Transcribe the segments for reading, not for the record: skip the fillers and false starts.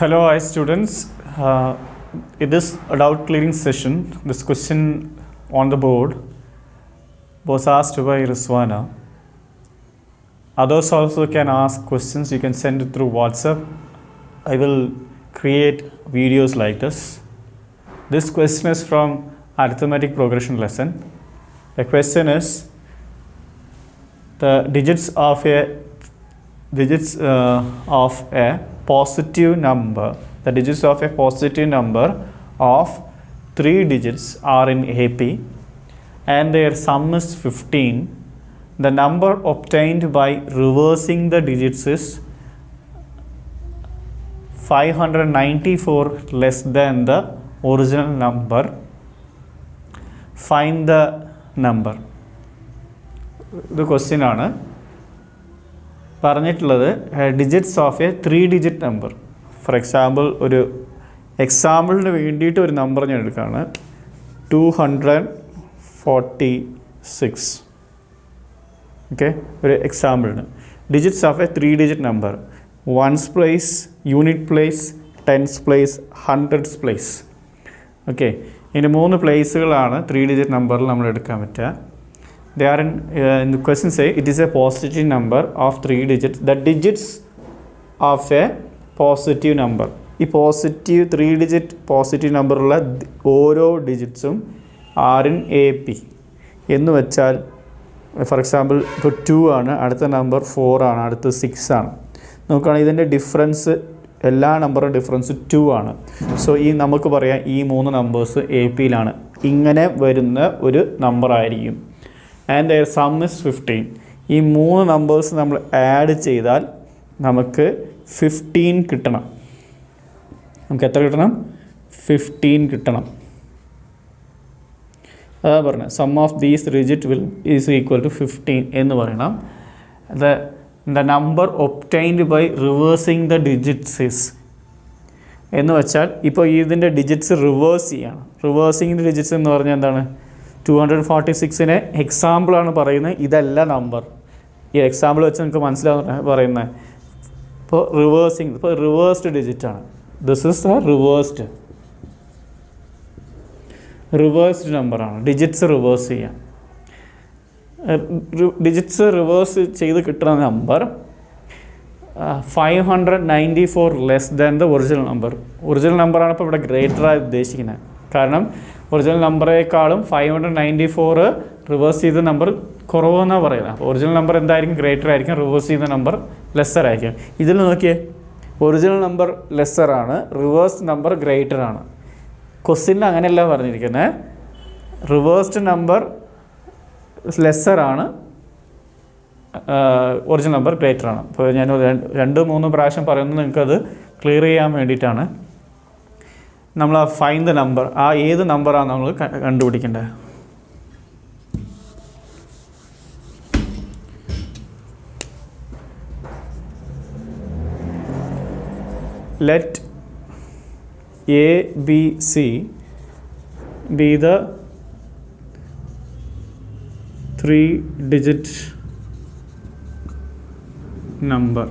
Hello, hi students. In this doubt clearing session, this question on the board was asked by Rizwana. Others also can ask questions. You can send it through WhatsApp. I will create videos like this. This question is from arithmetic progression lesson. The question is the digits of a positive number. The digits of a positive number of 3 digits are in AP and their sum is 15. The number obtained by reversing the digits is 594 less than the original number. Find the number. The question is പറഞ്ഞിട്ടുള്ളത് digits of a 3-digit number. For example ഒരു എക്സാമ്പിളിന് വേണ്ടിയിട്ട് ഒരു number ഞാൻ എടുക്കുകയാണ് 246. Okay, ഒരു എക്സാമ്പിളിന് digits of a 3-digit number, ones place, unit place, tens place, hundreds place. Okay, ഇതിൻ്റെ 3 പ്ലേസുകളാണ് 3-digit നമ്പറിൽ നമ്മൾ എടുക്കാൻ പറ്റുക. They are in the question say it is a positive number of 3 digits. The digits of a positive number. ഈ positive 3-digit positive നമ്പറുള്ള ഓരോ ഡിജിറ്റ്സും are in AP എന്ന് വെച്ചാൽ ഫോർ എക്സാമ്പിൾ ഇപ്പോൾ 2 ആണ്, അടുത്ത നമ്പർ 4 ആണ്, അടുത്ത 6 ആണ്. നോക്കുകയാണെങ്കിൽ ഇതിൻ്റെ ഡിഫറൻസ് എല്ലാ നമ്പറും ഡിഫറൻസ് 2 ആണ്. സോ ഈ നമുക്ക് പറയാം ഈ 3 നമ്പേഴ്സ് APയിലാണ്. ഇങ്ങനെ വരുന്ന ഒരു നമ്പർ ആയിരിക്കും. And their sum is 15. ഈ 3 നമ്പേഴ്സ് നമ്മൾ ആഡ് ചെയ്താൽ നമുക്ക് 15 കിട്ടണം. നമുക്ക് എത്ര കിട്ടണം? 15 കിട്ടണം. അതാ പറഞ്ഞത് sum of these digit is equal to 15 എന്ന് പറയണം. The number obtained by reversing the digits is എന്ന് വെച്ചാൽ ഇപ്പോൾ ഇതിൻ്റെ ഡിജിറ്റ്സ് റിവേഴ്സ് ചെയ്യണം. റിവേഴ്സിങ് ദ ഡിജിറ്റ്സ് എന്ന് പറഞ്ഞാൽ എന്താണ്? 246നെ എക്സാമ്പിളാണ് പറയുന്നത്, ഇതല്ല നമ്പർ. ഈ എക്സാമ്പിൾ വെച്ച് നമുക്ക് മനസ്സിലാവുന്ന പറയുന്നത്. ഇപ്പോൾ റിവേഴ്സിങ്, ഇപ്പോൾ റിവേഴ്സ്ഡ് ഡിജിറ്റാണ്. ദിസ് ഇസ് ദ റിവേഴ്സ്ഡ് നമ്പറാണ്. ഡിജിറ്റ്സ് റിവേഴ്സ് ചെയ്യാം. ഡിജിറ്റ്സ് റിവേഴ്സ് ചെയ്ത് കിട്ടുന്ന number 594 less than the original number. Original നമ്പറാണ് ഇപ്പോൾ ഇവിടെ ഗ്രേറ്ററായി ഉദ്ദേശിക്കുന്നത്. കാരണം ഒറിജിനൽ നമ്പറേക്കാളും 594 റിവേഴ്സ് ചെയ്ത നമ്പർ കുറവെന്നാണ് പറയുന്നത്. അപ്പോൾ ഒറിജിനൽ നമ്പർ എന്തായിരിക്കും? ഗ്രേറ്റർ ആയിരിക്കും. റിവേഴ്സ് ചെയ്ത നമ്പർ ലെസ്സർ ആയിരിക്കും. ഇതിൽ നോക്കിയേ, ഒറിജിനൽ നമ്പർ ലെസ്സറാണ്, റിവേഴ്സ്ഡ് നമ്പർ ഗ്രേറ്റർ ആണ്. ക്വസ്റ്റ്യനിൽ അങ്ങനെയല്ല പറഞ്ഞിരിക്കുന്നത്. റിവേഴ്സ്ഡ് നമ്പർ ലെസ്സറാണ്, ഒറിജിനൽ നമ്പർ ഗ്രേറ്റർ ആണ്. അപ്പോൾ ഞാൻ 2-3 പ്രാവശ്യം പറയുന്നത് നിങ്ങൾക്കത് ക്ലിയർ ചെയ്യാൻ വേണ്ടിയിട്ടാണ്. നമ്മൾ ആ ഫൈൻഡ് ദ നമ്പർ, ആ ഏത് നമ്പറാണ് നമ്മൾ കണ്ടുപിടിക്കേണ്ടത്. Let ABC be the 3-digit number.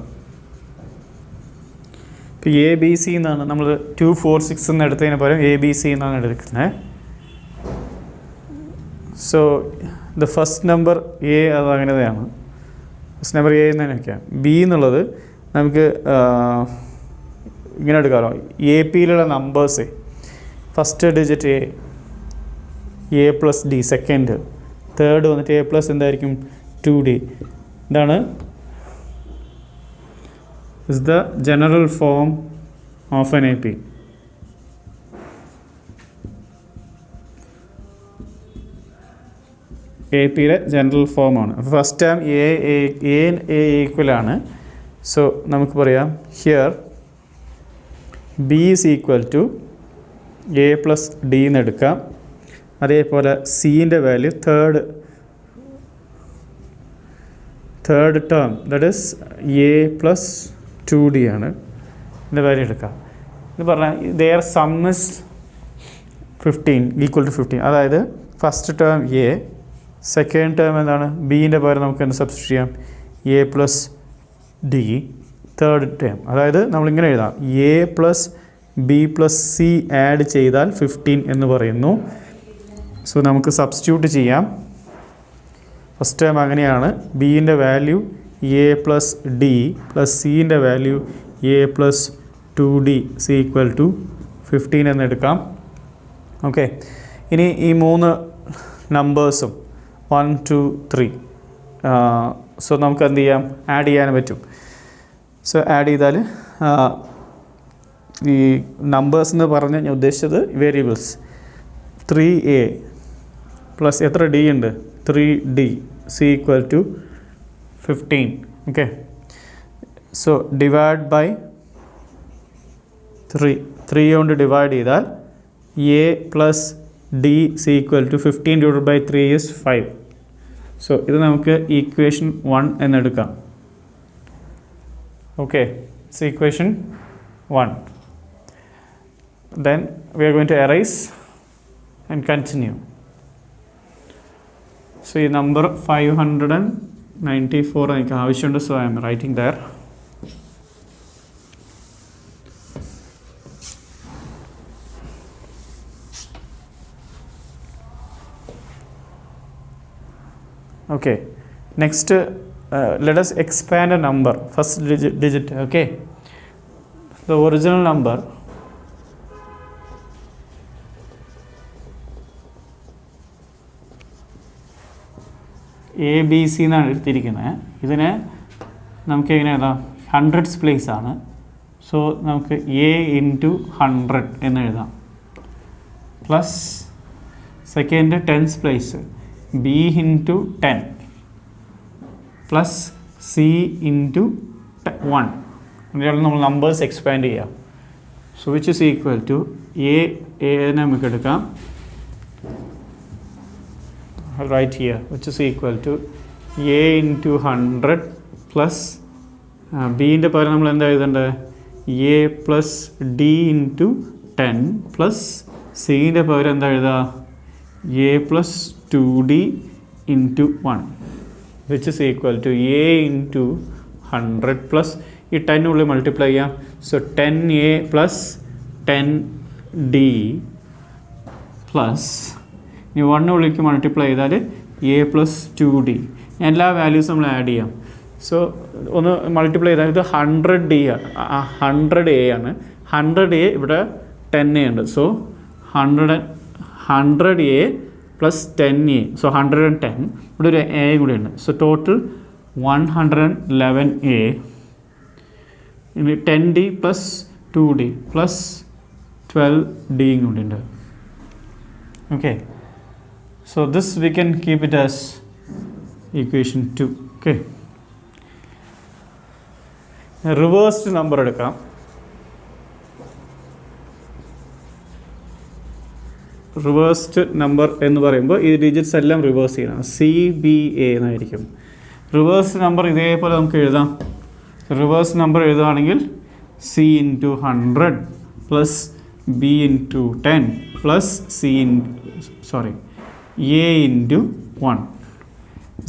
ഇപ്പോൾ ABC എന്നാണ് നമ്മൾ 246 എന്ന് എടുത്തതിന് പകരം ABC എന്നാണ് എടുക്കുന്നത്. So the first number A അത് അങ്ങനെ തന്നെയാണ്. ഫസ്റ്റ് നമ്പർ A എന്ന് തന്നെ വയ്ക്കാം. B എന്നുള്ളത് നമുക്ക് ഇങ്ങനെ എടുക്കാമല്ലോ. APയിലുള്ള numbers first digit A+D, second, third വന്നിട്ട് A+ എന്തായിരിക്കും? 2D. ഇതാണ് is the general form of an AP. APയിലെ ജനറൽ ഫോമാണ്. ഫസ്റ്റ് ടൈം A ഈക്വൽ ആണ്. സോ നമുക്ക് പറയാം here B is equal to A+D എന്ന് എടുക്കാം. അതേപോലെ Cൻ്റെ value third term that is A+2D ആണ്. ഇതിൻ്റെ വാല്യൂ എടുക്കാം. ഇത് പറഞ്ഞാൽ their sum is 15 equal to 15. അതായത് first term A, second term എന്താണ്? ബീൻ്റെ പകരം നമുക്ക് എന്ത് സബ്സ്റ്റിറ്റ്യൂട്ട് ചെയ്യാം? A+D third term. അതായത് നമ്മളിങ്ങനെ എഴുതാം, A plus B plus C add ചെയ്താൽ 15 എന്ന് പറയുന്നു. സോ നമുക്ക് സബ്സ്റ്റിറ്റ്യൂട്ട് ചെയ്യാം. ഫസ്റ്റ് ടേം അങ്ങനെയാണ്, ബിൻ്റെ value A plus D plus സിൻ്റെ value A plus 2d C equal to 15 എന്നെടുക്കാം. ഓക്കെ, ഇനി ഈ 3 നമ്പേഴ്സും 1 2 3 സോ നമുക്ക് എന്ത് ചെയ്യാം, ആഡ് ചെയ്യാൻ പറ്റും. സോ ആഡ് ചെയ്താൽ ഈ നമ്പേഴ്സ് എന്ന് പറഞ്ഞ് ഞാൻ ഉദ്ദേശിച്ചത് വേരിയബിൾസ്. 3a പ്ലസ് എത്ര ഡി ഉണ്ട്, 3d C equal to 15. Okay, so divide by 3 കൊണ്ട് ഡിവൈഡ് ചെയ്താൽ A plus D C equal to 15 divide by 3 is 5. So ഇത് നമുക്ക് ഈക്വേഷൻ 1 എന്നെടുക്കാം. Okay, it's equation 1. Then we are going to erase and continue. So ഈ നമ്പർ 594 എനിക്ക് ആവശ്യമുണ്ട്. So I am writing there. Okay, next let us expand a number, first digit. Okay, the original number ABC എന്നാണ് എടുത്തിരിക്കുന്നത്. ഇതിനെ നമുക്ക് എങ്ങനെ എഴുതാം, ഹൺഡ്രഡ്സ് പ്ലേസ് ആണ്. സോ നമുക്ക് എ ഇൻറ്റു 100 എന്ന് എഴുതാം. Plus second tens place B into 10 plus C into 1. അങ്ങനെയാണ് നമ്മൾ നമ്പേഴ്സ് എക്സ്പാൻഡ് ചെയ്യാം. So which is equal to A നമുക്ക് എടുക്കാം, right here, which is equal to a into 100 plus b ൻ്റെ പകരം നമ്മൾ എന്താ എഴുതേണ്ടത്, a plus d into 10 plus c ൻ്റെ പകരം എന്താ എഴുതുക, a plus 2d into 1 which is equal to a into 100 plus ഈ 10 ഉള്ളിൽ മൾട്ടിപ്ലൈ ചെയ്യാം. So 10a plus 10d plus ഇനി 1 ഉള്ളിലേക്ക് മൾട്ടിപ്ലൈ ചെയ്താൽ എ പ്ലസ് 2d. എല്ലാ വാല്യൂസും നമ്മൾ ആഡ് ചെയ്യാം. സോ ഒന്ന് മൾട്ടിപ്ലൈ ചെയ്താൽ ഇത് 100d ആണ്, 100a ആണ്. 100a ഇവിടെ 10a ഉണ്ട്. So 100a plus 10a, so 110. ഇവിടെ ഒരു എ കൂടെ ഉണ്ട്. So total 111a. ഇനി 10d plus 2d plus 12d കൂടെ ഉണ്ട്. Okay, so this we can keep it as equation 2. Okay, reversed number എടുക്കാം. റിവേഴ്സ്ഡ് നമ്പർ എന്ന് പറയുമ്പോൾ ഈ ഡിജിറ്റ്സ് എല്ലാം റിവേഴ്സ് ചെയ്യണം. CBA എന്നായിരിക്കും. റിവേഴ്സ്ഡ് നമ്പർ ഇതേപോലെ നമുക്ക് എഴുതാം. റിവേഴ്സ് നമ്പർ എഴുതുകയാണെങ്കിൽ C into 100 plus B into 10 plus A into 1.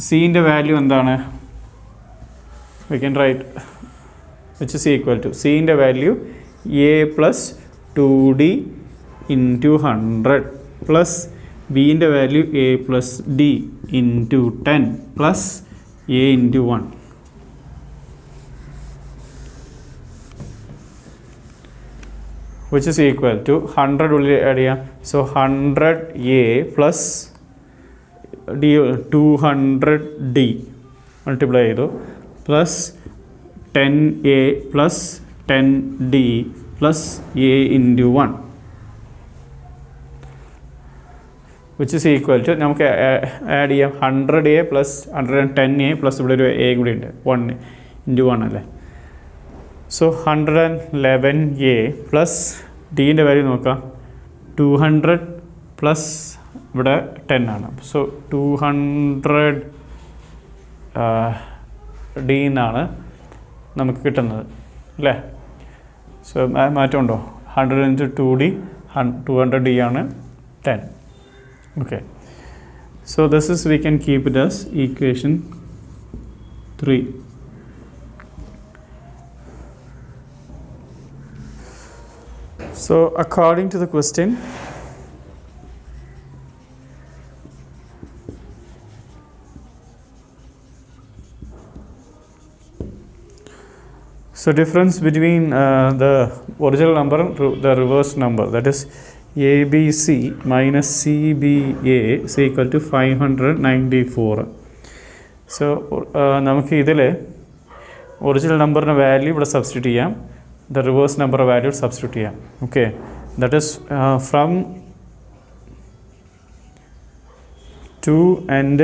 C ൻ്റെ വാല്യൂ എന്താണ്, we can write which is equal to C ൻ്റെ value A plus 2D into 100 plus B ൻ്റെ value A plus D into 10 plus A into 1. which is equal to 100 ഉള്ളിൽ add ചെയ്യാം. So 100A plus D 200D multiply ചെയ്തു plus 10A plus 10D plus A into 1 which is equal to നമുക്ക് add ചെയ്യാം 100A plus 110A plus ഇവിടെ ഒരു A കൂടി ഉണ്ട്, 1 into 1 അല്ലേ. സോ 111A പ്ലസ് ഡിൻ്റെ വാല്യൂ നോക്കാം 200 പ്ലസ് ഇവിടെ 10 ആണ്. സോ 200D എന്നാണ് നമുക്ക് കിട്ടുന്നത് അല്ലേ. സോ മാറ്റമുണ്ടോ, 100 into 2D 200D ആണ് 10. Okay, so this is, we can keep it as equation 3. So according to the question, so difference between the original number and the reverse number, that is ABC minus CBA is equal to 594. So നമുക്ക് ഇതിൽ original നമ്പറിൻ്റെ value ഇവിടെ substitute ചെയ്യാം, the reverse number value substitute ചെയ്യാം. Okay, that is from 2 and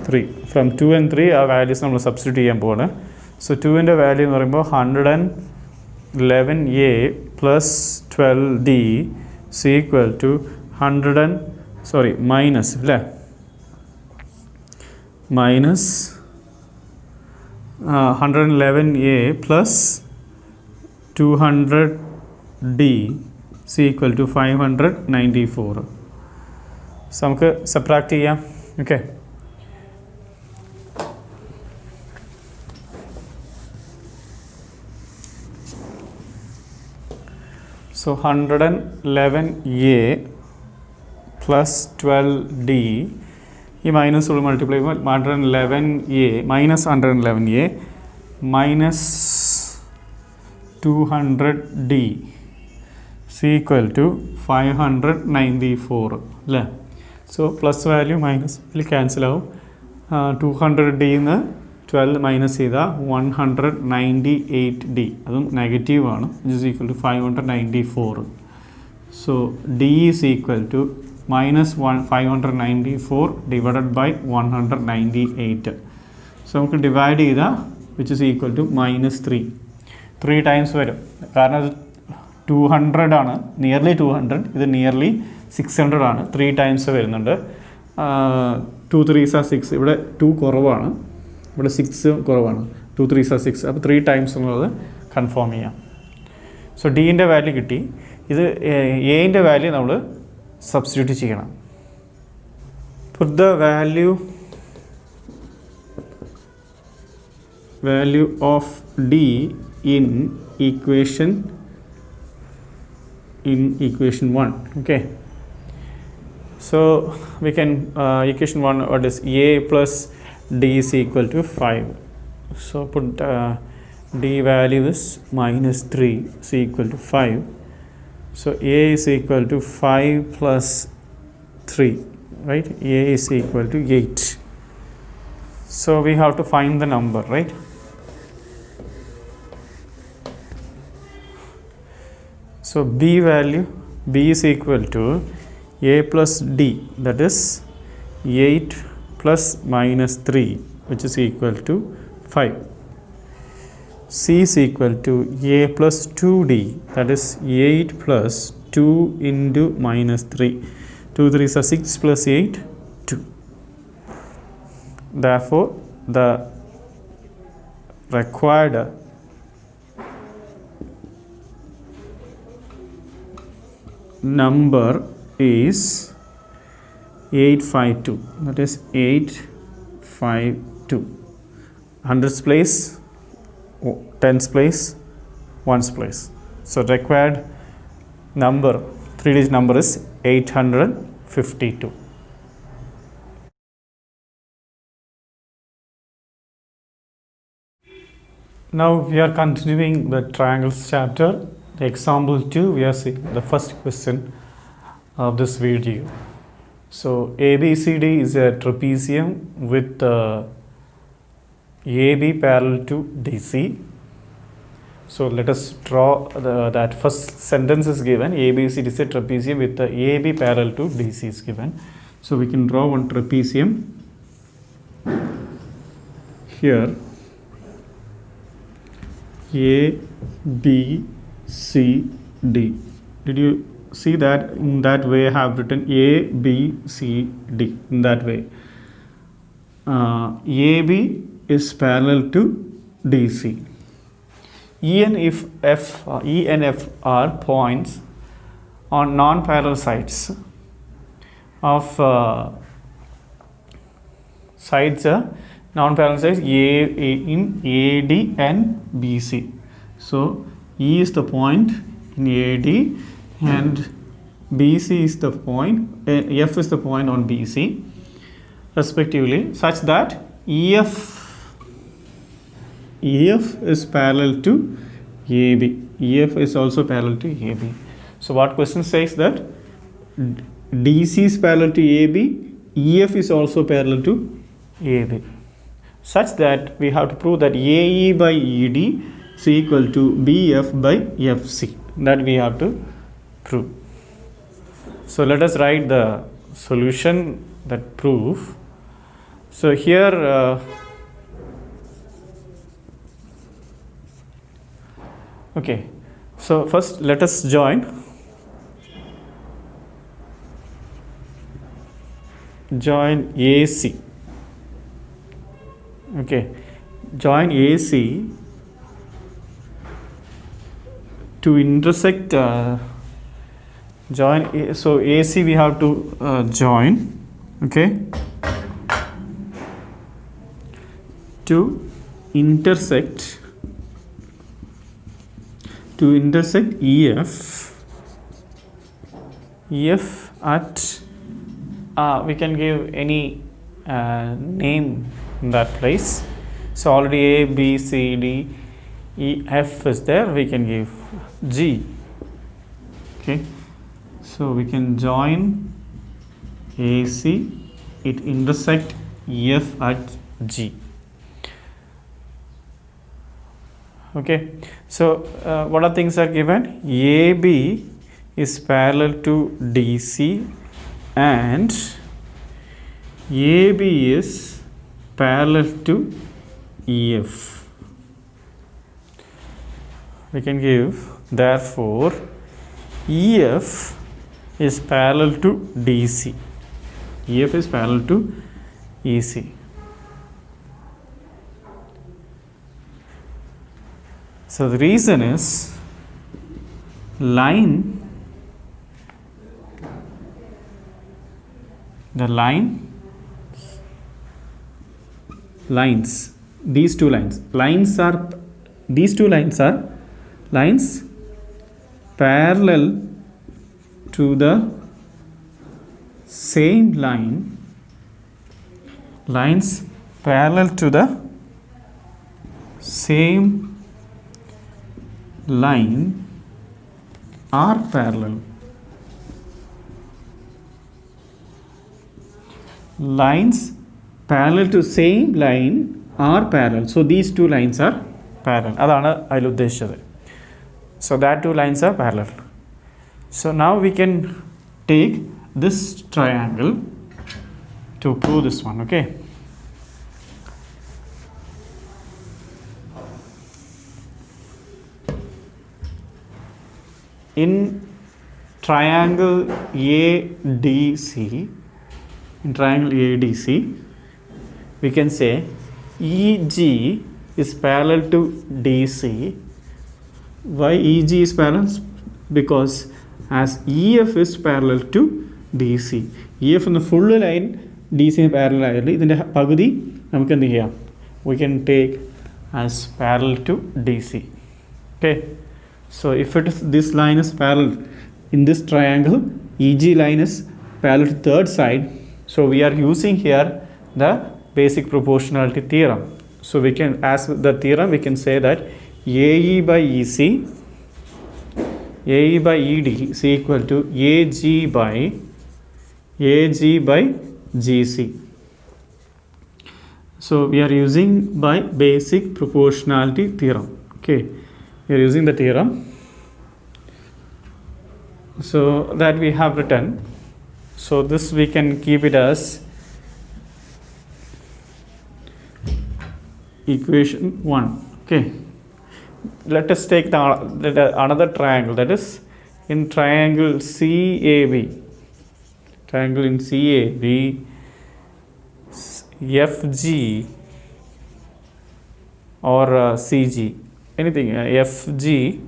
3. From 2 and 3 ആ values നമ്മൾ substitute ചെയ്യാൻ പോവാണ്. സോ 2ൻ്റെ വാല്യൂ എന്ന് പറയുമ്പോൾ 111A plus 12D is equal to minus അല്ലേ, minus 111A plus 200D is equal to 594. So നമുക്ക് subtract ചെയ്യാം. Okay, so 111A plus 12D, ഈ മൈനസ് ഉള്ള മൾട്ടിപ്ലൈ ചെയ്യുമ്പോൾ 111A minus 111A minus 200D is equal to 594 അല്ലേ. So plus value minus ഇതിൽ cancel ആവും. 200D ന്ന് 12 മൈനസ് ചെയ്താൽ 198D, അതും നെഗറ്റീവാണ്, which is equal to 594. So D is equal to minus 594 divided by 198. So നമുക്ക് ഡിവൈഡ് ചെയ്താൽ which is equal to -3 times വരും, കാരണം അത് 200 ആണ്, നിയർലി 200, ഇത് നിയർലി 600 ആണ്, 3 ടൈംസ് വരുന്നുണ്ട്. 2 3s are 6, ഇവിടെ 2 കുറവാണ്, ഇവിടെ 6 കുറവാണ്, 2 3s are 6, അപ്പോൾ 3 ടൈംസ് എന്നുള്ളത് കൺഫേം ചെയ്യാം. സോ ഡീൻ്റെ വാല്യൂ കിട്ടി. ഇത് എൻ്റെ വാല്യൂ നമ്മൾ സബ്സ്റ്റിറ്റ്യൂട്ട് ചെയ്യണം. put the value of D in equation 1. Okay, so we can equation 1, what is A plus D is equal to 5. So put D value is -3 is equal to 5. So A is equal to 5 plus 3, right? A is equal to 8. So we have to find the number, right? So B value, B is equal to A plus D, that is 8 plus -3, which is equal to 5. C is equal to A plus 2D, that is 8 plus 2 into -3. 2 3s are 6 plus 8, 2. Therefore, the required number is 852. That is 852. Hundreds place, tens place, ones place. So required number, 3-digit number is 852. Now we are continuing the triangles chapter. The example 2, we are seeing the first question of this video. So ABCD is a trapezium with AB parallel to DC. So let us draw that first sentence is given. ABCD is a trapezium with the AB parallel to DC is given. So we can draw one trapezium here. A, B, C, D. Did you see that? In that way I have written A, B, C, D. In that way, AB is parallel to DC. E and F are points on non-parallel sides of non-parallel sides in AD and BC. So E is the point in AD, and BC is the point, F is the point on BC respectively, such that EF is parallel to AB. EF is also parallel to AB. So what question says that DC is parallel to AB, EF is also parallel to AB, such that we have to prove that AE by ED is equal to BF by FC. That we have to prove. So let us write the solution, that proof. So here okay, so first let us join AC. Okay, join AC to intersect so AC we have to join, okay, to intersect EF at we can give any name in that place. So already A, B, C, D, E, F is there, we can give G. Okay, so we can join AC, it intersect EF at G. Okay, so what are things are given? AB is parallel to DC and AB is parallel to EF. We can give, therefore EF is parallel to DC, EF is parallel to EC. So the reason is lines, these two lines are lines parallel to the same line, lines parallel to the same line are parallel. Lines parallel to same line are parallel. So these two lines are parallel. Adana I uddeshichathu. So that two lines are parallel. So now we can take this triangle to prove this one. Okay. In triangle ADC, we can say EG is parallel to DC. Why EG is parallel? Because as EF is parallel to DC. EF in the full line DC parallel. We can take as parallel to DC. Okay. So if it is, this line is parallel in this triangle, EG line is parallel to third side. So we are using here the basic proportionality theorem. So we can, as the theorem, we can say that AE by EC, AE by ED is equal to AG by GC. So we are using by basic proportionality theorem. Okay. We are using the theorem, so that we have written. So this we can keep it as equation 1. Okay, let us take another triangle, that is in triangle CAB. Triangle in CAB, FG or CG, anything, FG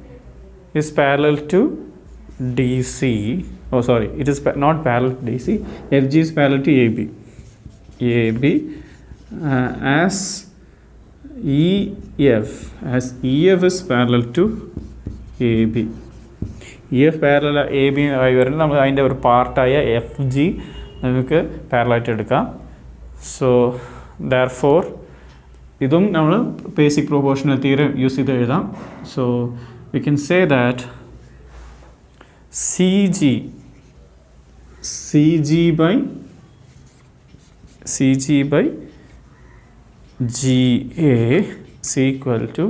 is parallel to DC. Oh, sorry, it is not parallel to DC. FG is parallel to AB. As EF is parallel to AB. EF parallel A B ആയി വരുന്നത് നമ്മൾ അതിൻ്റെ ഒരു പാർട്ടായ FG നമുക്ക് പാരലായിട്ട് എടുക്കാം. So therefore ഇതും നമ്മൾ ബേസിക് പ്രൊപ്പോർഷണൽ തിയറം യൂസ് ചെയ്ത് എഴുതാം. So we can say that CG by GA is equal to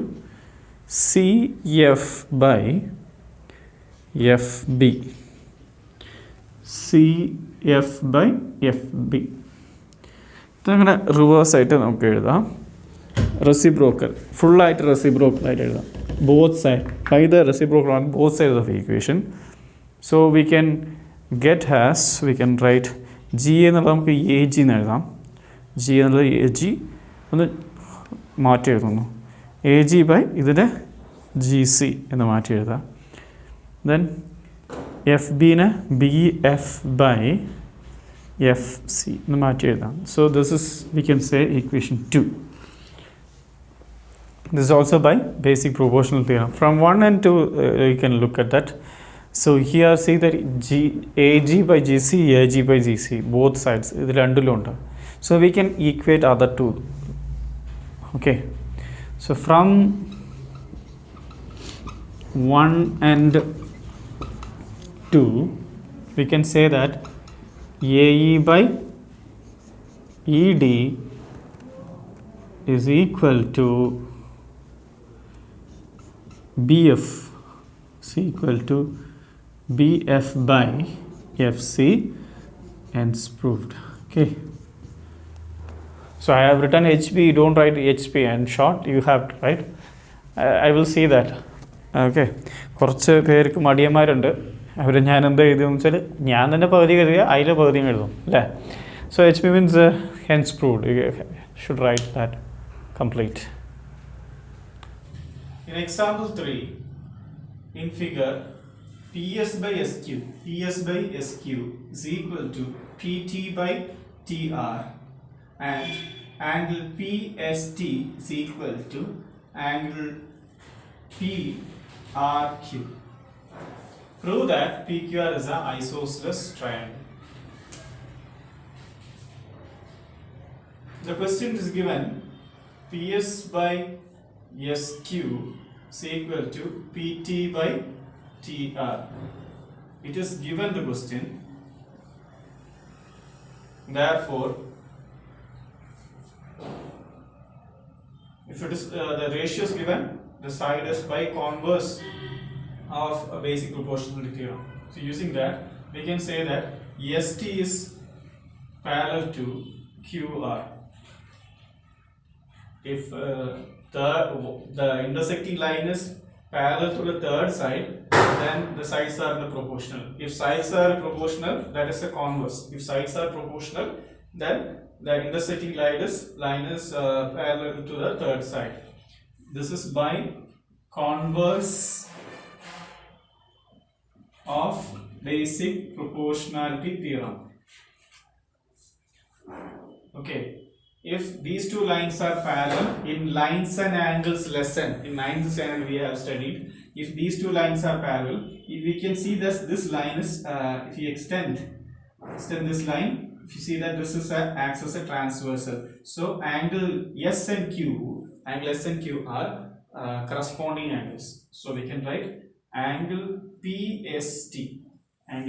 CF by FB. CF by FB. ഇതങ്ങനെ റിവേഴ്സായിട്ട് നമുക്ക് എഴുതാം. റെസിപ്രോക്കൽ ഫുള്ളായിട്ട് റെസിപ്രോക്കലായിട്ട് എഴുതാം. Both side by the reciprocal on both side of equation. So we can get has we can write G എന്നുള്ളത് നമുക്ക് A G എന്ന് എഴുതാം. ജി എന്നുള്ളത് എ ജി ഒന്ന് മാറ്റി എഴുതുന്നു. എ ജി ബൈ ഇതിൻ്റെ ജി സി എന്ന് മാറ്റി എഴുതാം. ദെൻ എഫ് ബിനെ B F by F C എന്ന് മാറ്റി എഴുതാം. So this is we can say equation 2. This is also by basic proportional theorem. From 1 and 2 you can look at that. So here see that AG by GC, AG by GC, both sides. ഇതിൽ രണ്ടിലും ഉണ്ട്. So we can equate other two. Okay. So from 1 and 2 we can say that AE by ED is equal to BF is equal to BF by FC, hence proved. Okay. So I have written HB, don't write HP and short, you have to write. I will see that. Okay. കുറച്ച് പേർക്ക് മടിയന്മാരുണ്ട്. അവർ ഞാൻ എന്താ എഴുതുമെന്ന് വെച്ചാൽ ഞാൻ തന്നെ പകുതി എഴുതുക, അതിലെ പകുതിയും എഴുതും അല്ലേ. So HB means hence proved. You should write that complete. In example 3, in figure, PS by SQ is equal to PT by TR and angle PST is equal to angle PRQ. Prove that PQR is an isosceles triangle. The question is given PS by SQ is equal to PT by TR. It is given the question. Therefore, if it is the ratio is given, the side is by converse of a basic proportionality theorem. So using that, we can say that ST is parallel to QR. If the intersecting line is parallel to the third side, then the sides are the proportional. If sides are proportional, that is the converse. If sides are proportional, then the intersecting line is parallel to the third side. This is by converse of basic proportionality theorem. Okay. If these two lines are parallel in lines and angles lesson, in 9th standard we have studied, if these two lines are parallel, we can see this line is if you extend this line, if you see that this is acts as a transversal. So angle S and Q are corresponding angles. So we can write angle PST and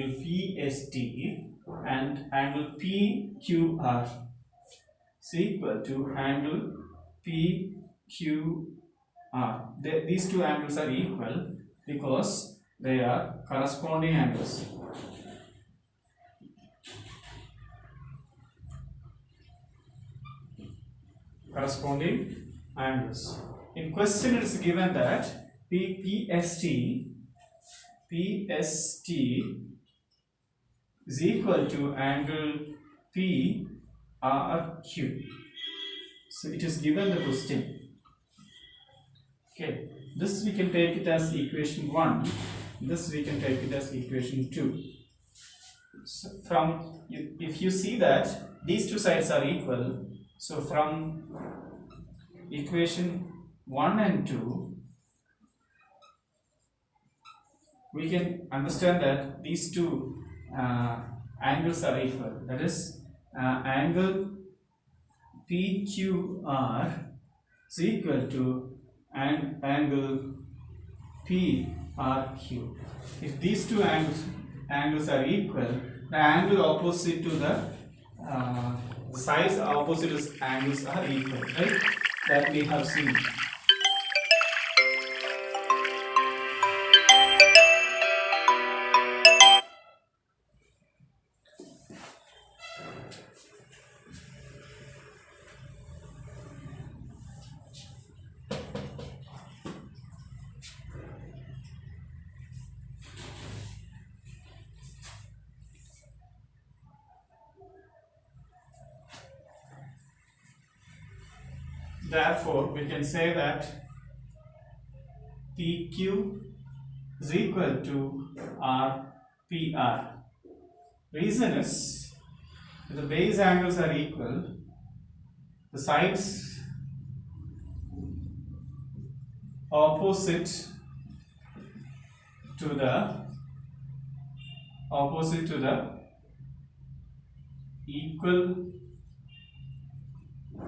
angle PQR is equal to angle PQR. These two angles are equal because they are corresponding angles. Corresponding angles. In question it is given that PST is equal to angle PRQ. So it is given the question. Okay, this we can take it as equation 1. This we can take it as equation 2. So if you see that these two sides are equal, so from equation 1 and 2, we can understand that these two angles are equal. That is, angle PQR is equal to angle PRQ. If these two angles are equal, the angle opposite to the sides opposite angles are equal, right? That we have seen. Therefore, we can say that PQ is equal to RPR. Reason is, if the base angles are equal, the sides opposite to the equal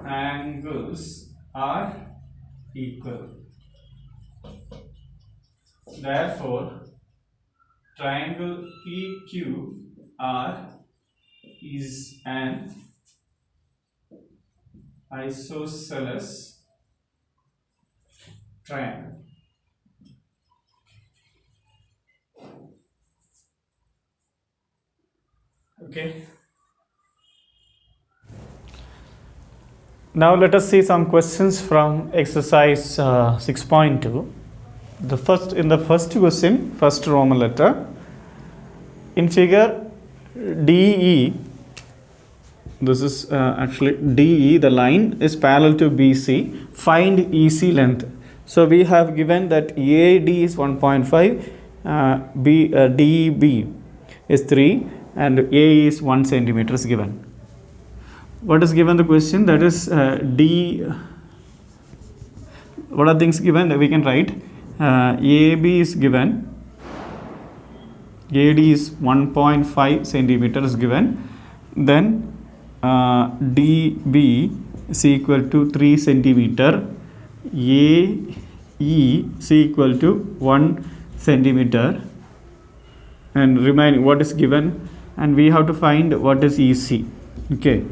angles are equal. Therefore, triangle PQR is an isosceles triangle. Okay. Now let us see some questions from exercise 6.2. In the first question, first Roman letter, in figure DE, this is actually DE, the line is parallel to BC, find EC length. So we have given that AD is 1.5, DB is 3 and A is 1 centimeter is given. What is given the question? That is D. What are things given that we can write? AB is given. AD is 1.5 centimeter is given. Then DB is equal to 3 centimeter. AE is equal to 1 centimeter. And remaining what is given, and we have to find what is EC. Okay.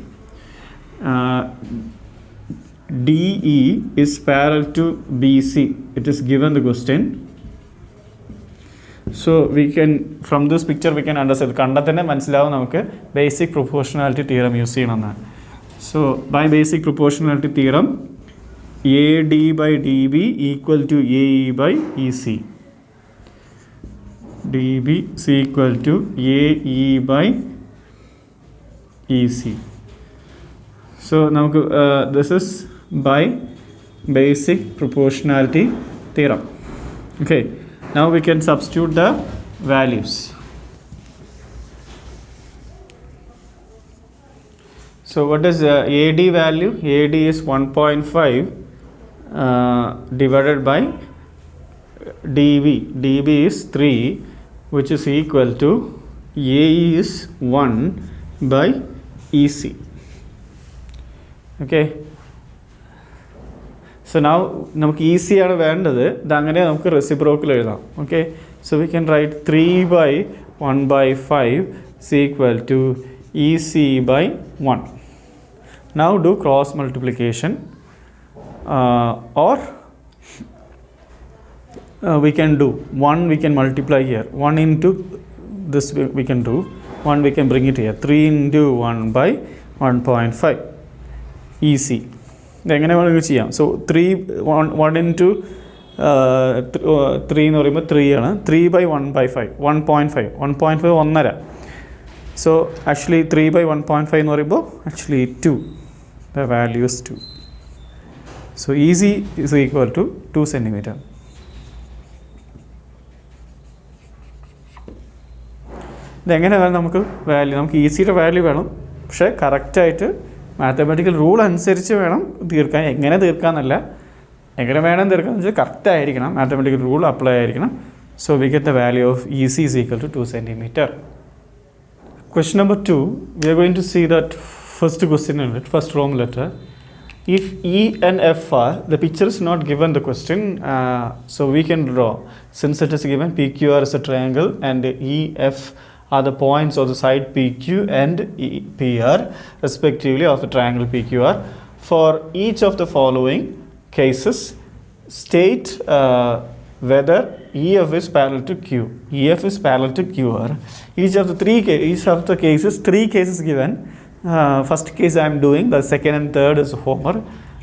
DE is parallel to BC. It is given the question. So we can, from this picture we can understand. Basic proportionality theorem use cheyanam. So by basic proportionality theorem, AD by DB equal to AE by EC. DB is equal to AE by EC. So now this is by basic proportionality theorem. Okay, now we can substitute the values. So what is AD value? AD is 1.5 divided by DB. DB is 3, which is equal to AE is 1 by EC. Okay. So now we EC ആണ് വേണ്ടത്. ദാങ്ങനെ നമുക്ക് reciprocal എഴുതാം. Okay. So we can write 3 by 1 by 5 is equal to EC by 1. Now do cross multiplication or we can do 1 we can multiply here. 1 into this we can do. 1 we can bring it here. 3 into 1 by 1.5 EC. So 1 into 3 എന്ന് പറയുമ്പോൾ 3 ആണ്. 3 by 1 by 5 1.5 1.5 so actually 3 by 1.5 എന്ന് പറയുമ്പോൾ actually 2. The value is 2. So EC is equal to 2 centimeter. ഇതെങ്ങനെ വേണം നമുക്ക് value, നമുക്ക് ഈസിയുടെ value വേണം, പക്ഷേ കറക്റ്റായിട്ട് മാത്തമാറ്റിക്കൽ റൂൾ അനുസരിച്ച് വേണം തീർക്കാൻ. എങ്ങനെ തീർക്കാമെന്നല്ല, എങ്ങനെ വേണം തീർക്കാമെന്ന് വെച്ചാൽ കറക്റ്റ് ആയിരിക്കണം, മാത്തമാറ്റിക്കൽ റൂൾ അപ്ലൈ ആയിരിക്കണം. So we get the value of EC is equal to 2 centimeter. Question number 2, we are going to see that first question in it, first Roman letter. If E and F are, the picture is not given the question, so we can draw. Since it is given PQR is a triangle and EF are the points of the side PQ and PR respectively of the triangle PQR. For each of the following cases, state whether EF is parallel to Q. EF is parallel to QR. Each of the cases, 3 cases given. First case I am doing, the second and third is homework.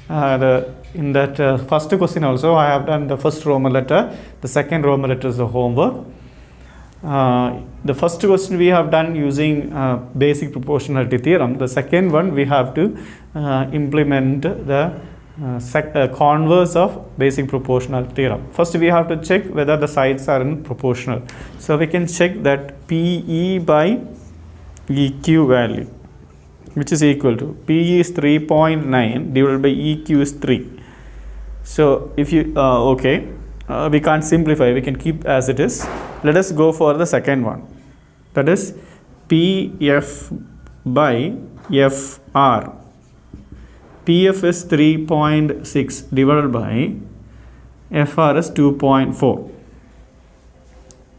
In that first question also I have done the first Roman letter, the second Roman letter is the homework. The first question we have done using basic proportionality theorem. The second one we have to implement the converse of basic proportional theorem. First we have to check whether the sides are in proportional. So we can check that PE by EQ value, which is equal to PE is 3.9 divided by EQ is 3. So if you we can't simplify, we can keep as it is. Let us go for the second one, that is PF by FR. PF is 3.6 divided by FR is 2.4.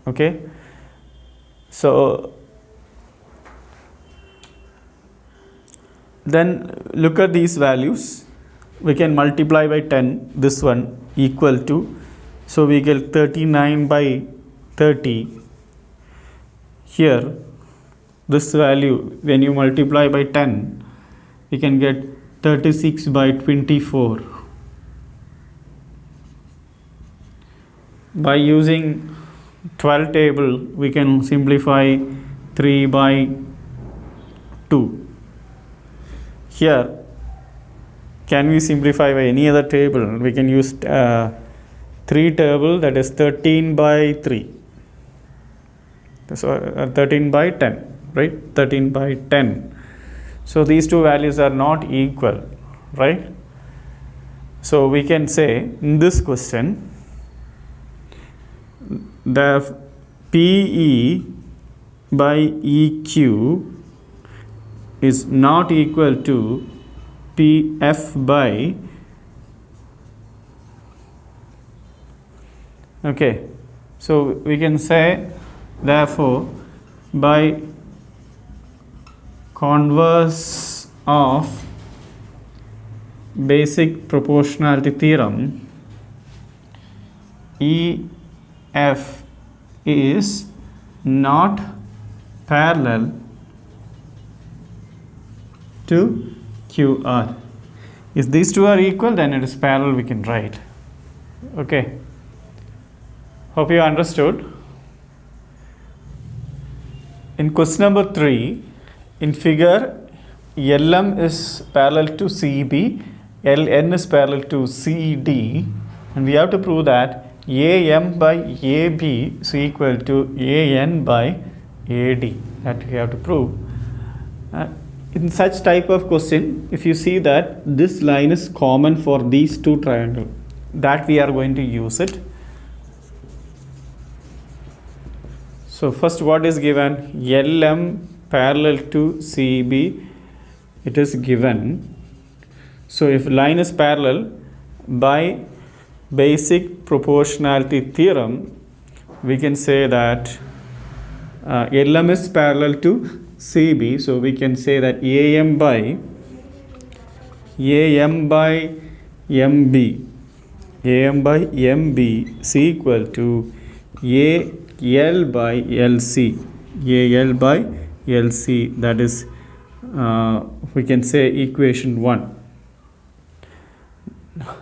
Okay, so then look at these values. We can multiply by 10, this one equal to, so we get 39 by 30. Here this value, when you multiply by 10, we can get 36 by 24. By using 12 table, we can simplify 3 by 2. Here, can we simplify by any other table? We can use 3 table, that is 13 by 3. So 13 by 10, right? 13 by 10. So these two values are not equal, right? So we can say in this question, the PE by EQ is not equal to PF by, okay, so we can say therefore by converse of basic proportionality theorem, EF is not parallel to QR. If these two are equal, then it is parallel, we can write. Okay, hope you understood. In question number 3, in figure, LM is parallel to CB, LN is parallel to CD, and we have to prove that AM by AB is equal to AN by AD. That we have to prove. In such type of question, if you see that this line is common for these two triangles, that we are going to use it. So first, what is given? LM parallel to CB, it is given. So if line is parallel, by basic proportionality theorem, we can say that LM is parallel to CB, so we can say that AM by MB is equal to AL by LC. AL by LC, that is we can say equation 1.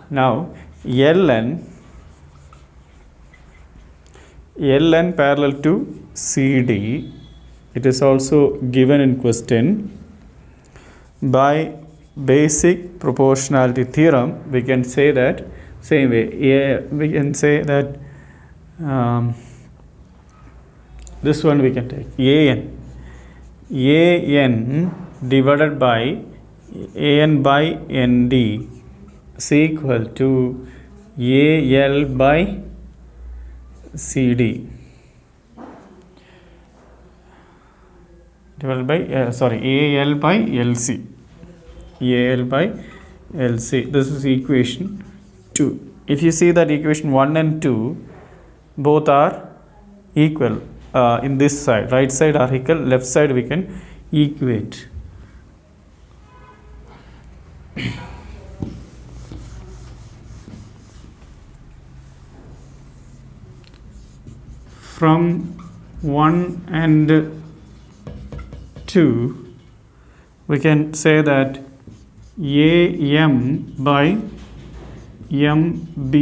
Now LN parallel to CD, it is also given in question. By basic proportionality theorem, we can say that same way. We can say that this one we can take AN divided by AN by ND is equal to AL by CD divided by AL by LC. AL by LC. This is equation 2. If you see that equation 1 and 2 both are equal in this side, right side are equal, left side we can equate. From 1 and 2 we can say that AM by MB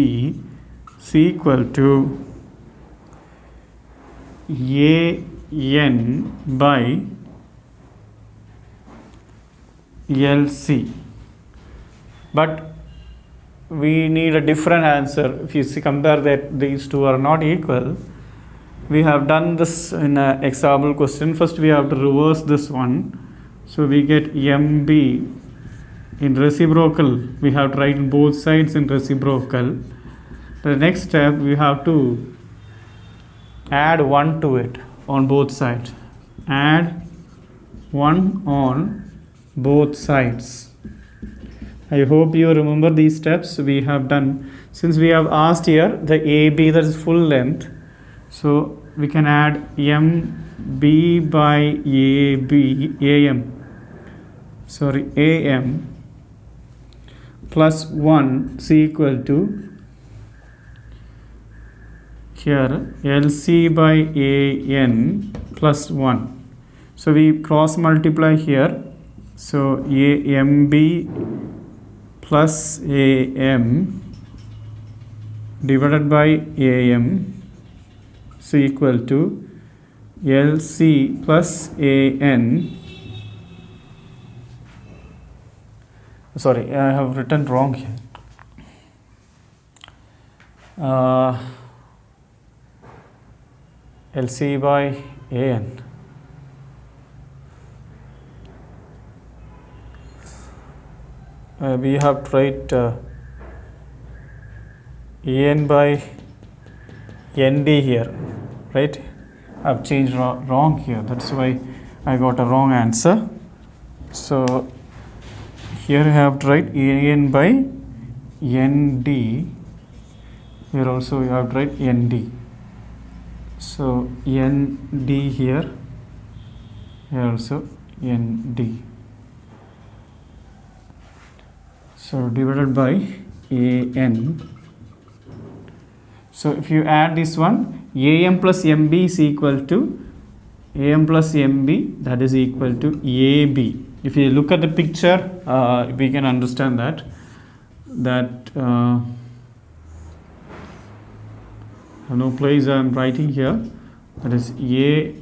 is equal to AN by LC, but we need a different answer. If you see, compare that these two are not equal, we have done this in an example question. First we have to reverse this one, so we get MB in reciprocal, we have to write both sides in reciprocal. The next step we have to add 1 to it on both sides. Add 1 on both sides. I hope you remember these steps we have done. Since we have asked here the AB, that is full length, so we can add MB by AM plus 1 is equal to here LC by AN plus 1. So we cross multiply here, so MB plus AM divided by AM is equal to LC plus AN. Sorry, I have written wrong here. LC by AN. We have to write AN by ND here, right? I've changed wrong here. That's why I got a wrong answer. So here I have to write AN by ND. Here also you have to write ND. So ND here also ND. So divided by AN. So if you add this one, AM plus MB is equal to AM plus MB, that is equal to AB. If you look at the picture, we can understand that no place I am writing here, that is A.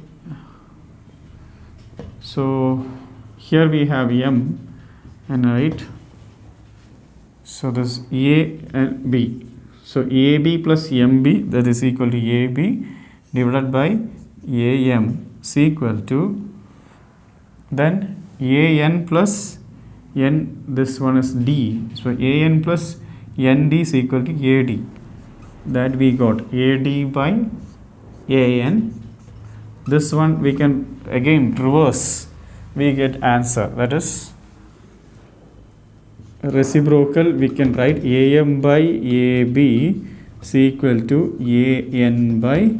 So here we have M and right, so this A and B, so AB plus MB, that is equal to AB divided by AM is equal to then AN plus N, this one is D, so AN plus ND is equal to AD, that we got AD by AN. This one we can again reverse, we get answer, that is reciprocal. We can write AM by AB is equal to AN by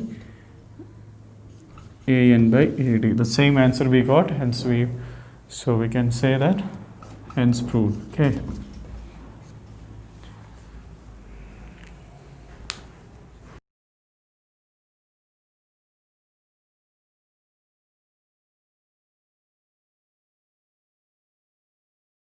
AD. The same answer we got, hence we can say that hence proved. Okay.